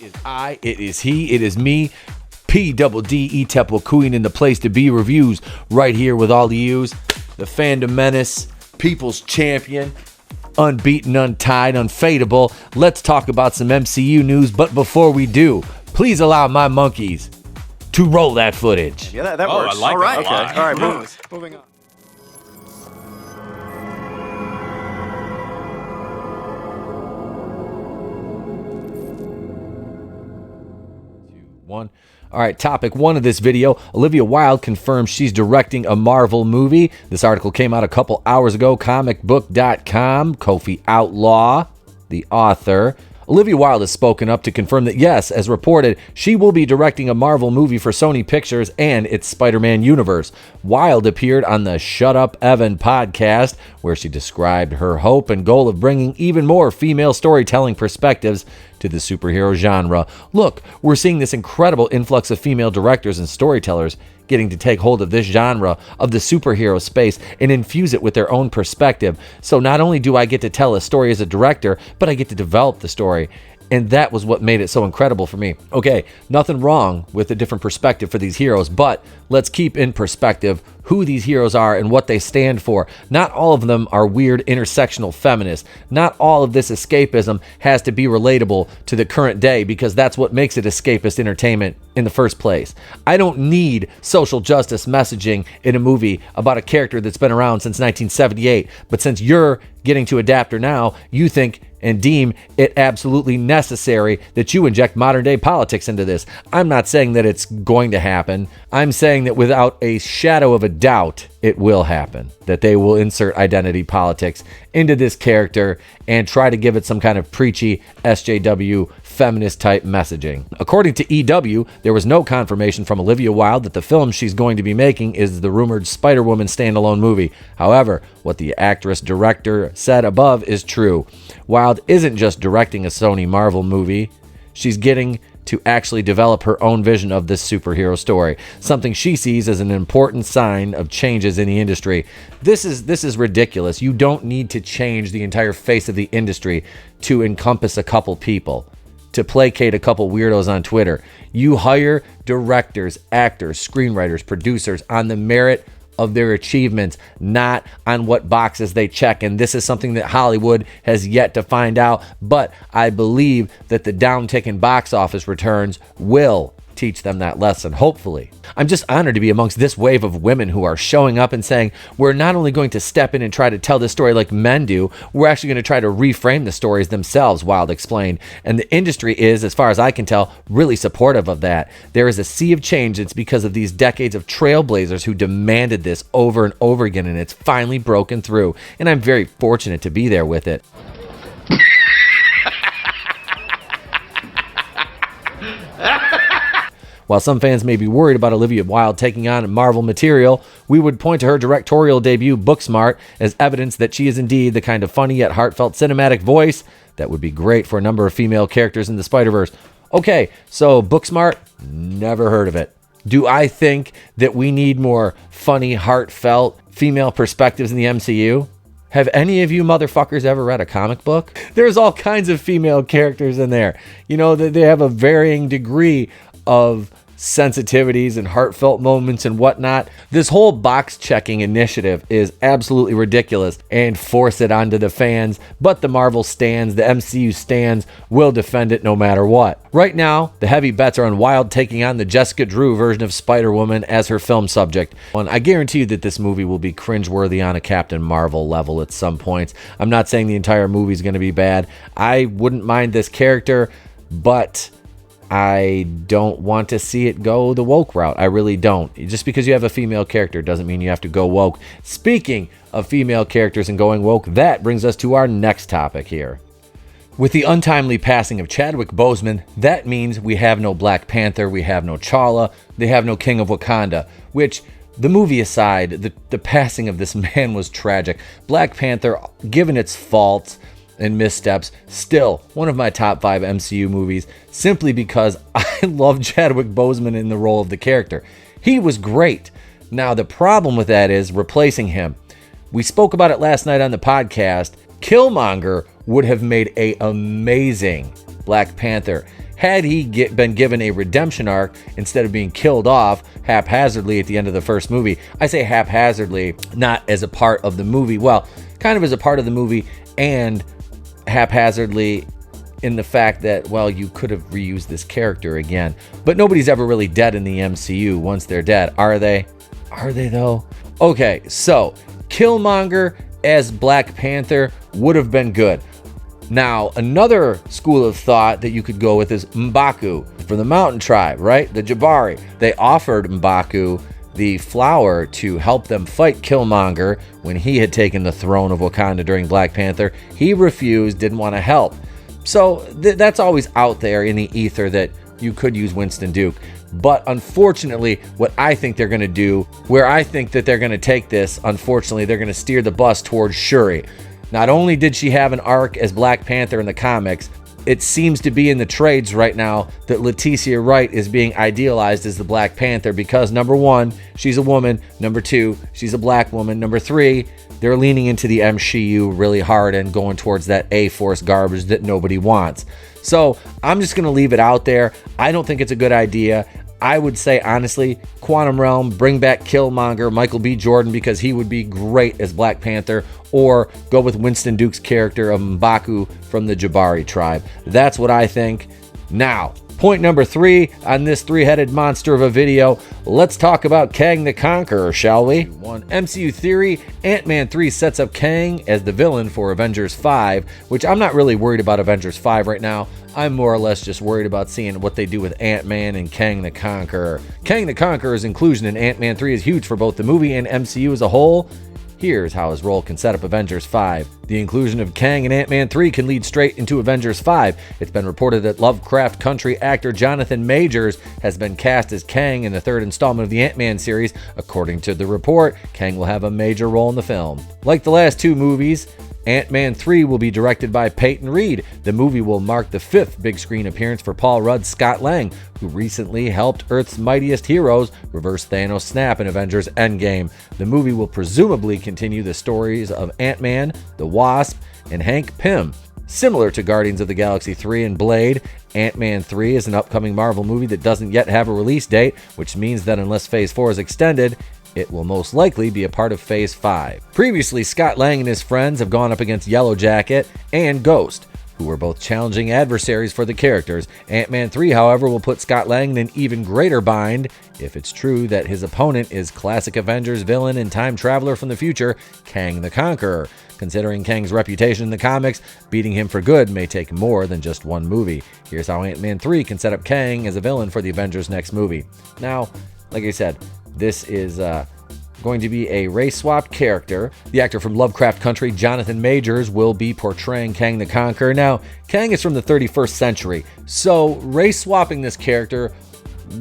It is he, it is me, P-double-D-E Temple Queen in the place to be reviews right here with all the yous. The fandom menace, people's champion, unbeaten, untied, unfadable. Let's talk about some MCU news, but before we do, please allow my monkeys to roll that footage. Yeah, that works. I like all right, that a lot. okay. All right, moving on. One. All right, topic one of this video. Olivia Wilde confirms she's directing a Marvel movie. This article came out a couple hours ago. Comicbook.com. Kofi Outlaw, the author. Olivia Wilde has spoken up to confirm that, yes, as reported, she will be directing a Marvel movie for Sony Pictures and its Spider-Man universe. Wilde appeared on the Shut Up Evan podcast, where she described her hope and goal of bringing even more female storytelling perspectives to the superhero genre. Look, we're seeing this incredible influx of female directors and storytellers getting to take hold of this genre of the superhero space and infuse it with their own perspective. So not only do I get to tell a story as a director, but I get to develop the story. And that was what made it so incredible for me. Okay, nothing wrong with a different perspective for these heroes, but let's keep in perspective who these heroes are and what they stand for. Not all of them are weird intersectional feminists. Not all of this escapism has to be relatable to the current day, because that's what makes it escapist entertainment in the first place. I don't need social justice messaging in a movie about a character that's been around since 1978, but since you're getting to adapt her now, you think and deem it absolutely necessary that you inject modern day politics into this. I'm not saying that it's going to happen. I'm saying that without a shadow of a doubt, it will happen. That they will insert identity politics into this character and try to give it some kind of preachy SJW feminist type messaging. According to EW, there was no confirmation from Olivia Wilde that the film she's going to be making is the rumored Spider-Woman standalone movie. However, what the actress director said above is true. Wilde isn't just directing a Sony-Marvel movie. She's getting to actually develop her own vision of this superhero story, something she sees as an important sign of changes in the industry. This is ridiculous. You don't need to change the entire face of the industry to encompass a couple people, to placate a couple weirdos on Twitter. You hire directors, actors, screenwriters, producers on the merit of their achievements, not on what boxes they check. And this is something that Hollywood has yet to find out, but I believe that the downtick in box office returns will teach them that lesson, hopefully. I'm just honored to be amongst this wave of women who are showing up and saying, we're not only going to step in and try to tell this story like men do, we're actually going to try to reframe the stories themselves, Wilde explained. And the industry is, as far as I can tell, really supportive of that. There is a sea of change. It's because of these decades of trailblazers who demanded this over and over again, and it's finally broken through. And I'm very fortunate to be there with it. While some fans may be worried about Olivia Wilde taking on Marvel material, we would point to her directorial debut, Booksmart, as evidence that she is indeed the kind of funny yet heartfelt cinematic voice that would be great for a number of female characters in the Spider-Verse. Okay, so Booksmart, never heard of it. Do I think that we need more funny, heartfelt female perspectives in the MCU? Have any of you motherfuckers ever read a comic book? There's all kinds of female characters in there. You know, they have a varying degree of sensitivities and heartfelt moments and whatnot. This whole box checking initiative is absolutely ridiculous and force it onto the fans, but the Marvel stans, the MCU stans, will defend it no matter what. Right now, the heavy bets are on Wilde taking on the Jessica Drew version of Spider-Woman as her film subject. And I guarantee you that this movie will be cringeworthy on a Captain Marvel level at some points. I'm not saying the entire movie is going to be bad. I wouldn't mind this character, but I don't want to see it go the woke route. I really don't. Just because you have a female character doesn't mean you have to go woke. Speaking of female characters and going woke, that brings us to our next topic here. With the untimely passing of Chadwick Boseman, that means we have no Black Panther, we have no T'Challa, they have no King of Wakanda, which, the movie aside, the passing of this man was tragic. Black Panther, given its faults and missteps, still one of my top 5 MCU movies, simply because I love Chadwick Boseman in the role of the character. He was great. Now, the problem with that is replacing him. We spoke about it last night on the podcast. Killmonger would have made an amazing Black Panther had he been given a redemption arc instead of being killed off haphazardly at the end of the first movie. I say haphazardly, not as a part of the movie. Well, kind of as a part of the movie, and haphazardly in the fact that, well, you could have reused this character again. But nobody's ever really dead in the MCU once they're dead, are they? Are they though? Okay, so Killmonger as Black Panther would have been good. Now, another school of thought that you could go with is M'Baku from the Mountain Tribe, right? The Jabari. They offered M'Baku the flower to help them fight Killmonger when he had taken the throne of Wakanda during Black Panther. He refused, didn't want to help. So that's always out there in the ether that you could use Winston Duke. But unfortunately, what I think they're going to do, where I think that they're going to take this, unfortunately, they're going to steer the bus towards Shuri. Not only did she have an arc as Black Panther in the comics, it seems to be in the trades right now that Letitia Wright is being idealized as the Black Panther because, number one, she's a woman. Number two, she's a black woman. Number three, they're leaning into the MCU really hard and going towards that A-Force garbage that nobody wants. So I'm just going to leave it out there. I don't think it's a good idea. I would say, honestly, Quantum Realm, bring back Killmonger, Michael B. Jordan, because he would be great as Black Panther, or go with Winston Duke's character of M'Baku from the Jabari tribe. That's what I think. Now, point number 3 on this three-headed monster of a video, let's talk about Kang the Conqueror, shall we? One MCU theory, Ant-Man 3 sets up Kang as the villain for Avengers 5, which I'm not really worried about Avengers 5 right now. I'm more or less just worried about seeing what they do with Ant-Man and Kang the Conqueror. Kang the Conqueror's inclusion in Ant-Man 3 is huge for both the movie and MCU as a whole. Here's how his role can set up Avengers 5. The inclusion of Kang in Ant-Man 3 can lead straight into Avengers 5. It's been reported that Lovecraft Country actor Jonathan Majors has been cast as Kang in the third installment of the Ant-Man series. According to the report, Kang will have a major role in the film. Like the last two movies, Ant-Man 3 will be directed by Peyton Reed. The movie will mark the 5th big screen appearance for Paul Rudd's Scott Lang, who recently helped Earth's mightiest heroes reverse Thanos' snap in Avengers Endgame. The movie will presumably continue the stories of Ant-Man, the Wasp, and Hank Pym. Similar to Guardians of the Galaxy 3 and Blade, Ant-Man 3 is an upcoming Marvel movie that doesn't yet have a release date, which means that unless Phase 4 is extended, it will most likely be a part of Phase 5. Previously, Scott Lang and his friends have gone up against Yellow Jacket and Ghost, who were both challenging adversaries for the characters. Ant-Man 3, however, will put Scott Lang in an even greater bind if it's true that his opponent is classic Avengers villain and time traveler from the future, Kang the Conqueror. Considering Kang's reputation in the comics, beating him for good may take more than just one movie. Here's how Ant-Man 3 can set up Kang as a villain for the Avengers' next movie. Now, like I said, this is going to be a race-swapped character. The actor from Lovecraft Country, Jonathan Majors, will be portraying Kang the Conqueror. Now, Kang is from the 31st century, so race-swapping this character,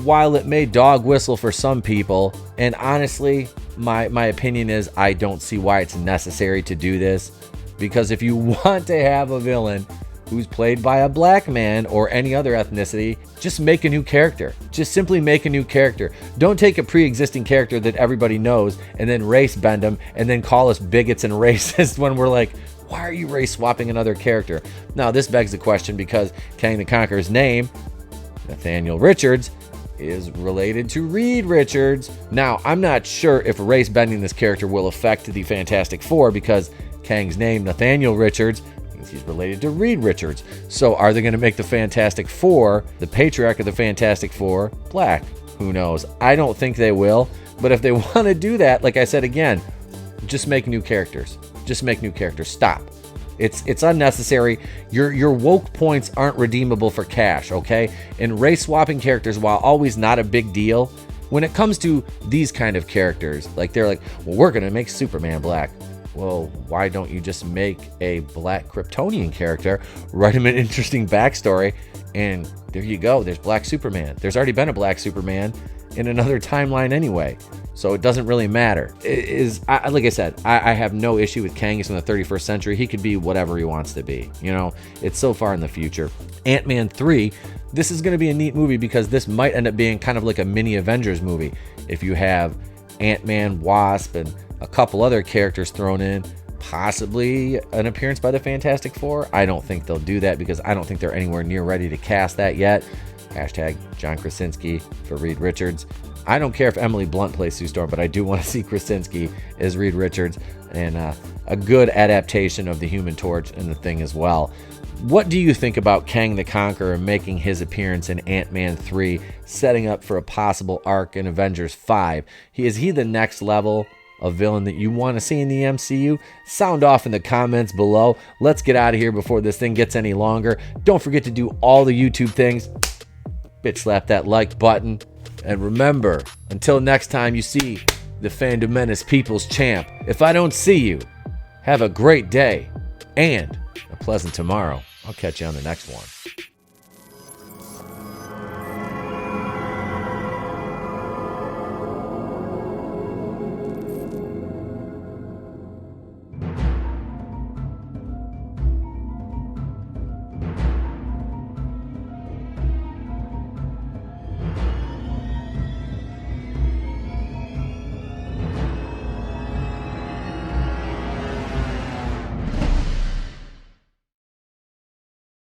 while it may dog whistle for some people, and honestly, my opinion is I don't see why it's necessary to do this, because if you want to have a villain who's played by a black man or any other ethnicity, just make a new character. Just simply make a new character. Don't take a pre-existing character that everybody knows and then race bend them and then call us bigots and racist when we're like, why are you race swapping another character? Now, this begs the question because Kang the Conqueror's name, Nathaniel Richards, is related to Reed Richards. Now, I'm not sure if race bending this character will affect the Fantastic Four because Kang's name, Nathaniel Richards, he's related to Reed Richards. So are they going to make the Fantastic Four, the patriarch of the Fantastic Four, black? Who knows? I don't think they will. But if they want to do that, like I said again, just make new characters. Just make new characters. Stop. It's unnecessary. Your woke points aren't redeemable for cash, okay? And race swapping characters, while always not a big deal, when it comes to these kind of characters, like they're like, well, we're going to make Superman black. Well, why don't you just make a black Kryptonian character, write him an interesting backstory, and there you go. There's Black Superman. There's already been a Black Superman in another timeline anyway, so it doesn't really matter. Like I said, I have no issue with Kang. He's from the 31st century. He could be whatever he wants to be. You know, it's so far in the future. Ant-Man 3, this is going to be a neat movie because this might end up being kind of like a mini Avengers movie. If you have Ant-Man, Wasp, and a couple other characters thrown in, possibly an appearance by the Fantastic Four. I don't think they'll do that because I don't think they're anywhere near ready to cast that yet. Hashtag John Krasinski for Reed Richards. I don't care if Emily Blunt plays Sue Storm, but I do want to see Krasinski as Reed Richards, and a good adaptation of the Human Torch and the Thing as well. What do you think about Kang the Conqueror making his appearance in Ant-Man 3, setting up for a possible arc in Avengers 5? Is he the next level of villain that you want to see in the MCU? Sound off in the comments below. Let's get out of here before this thing gets any longer. Don't forget to do all the YouTube things. Bitch slap that like button. And remember, until next time you see the Fandom Menace People's Champ, if I don't see you, have a great day and a pleasant tomorrow. I'll catch you on the next one.